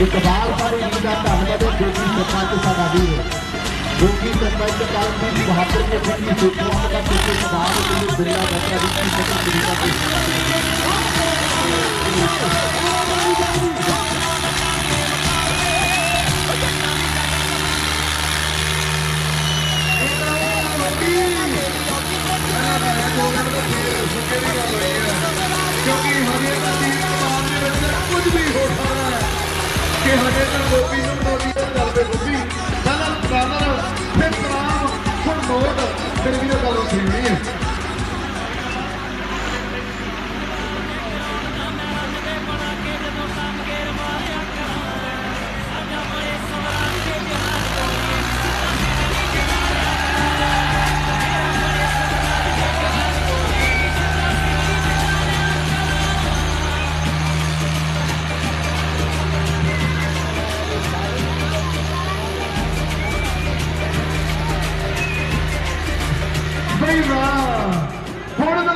इकबाल पर इनका धन्यवाद है जो कि सरपंच साडा वीर जो कि सरपंच कालजीत बहादुर के अपनी सूचनाओं का किसी सवाल के लिए बिरला बैठा की सकल तरीका क्योंकि हजे का टीम कमान के कुछ भी हो सकता है कि हजे तक गोपी मोदी गल पे गोपी पहला ब्रादर फिर सलाम फिर नोट फिर भी गल छेड़नी है बड़ी वाह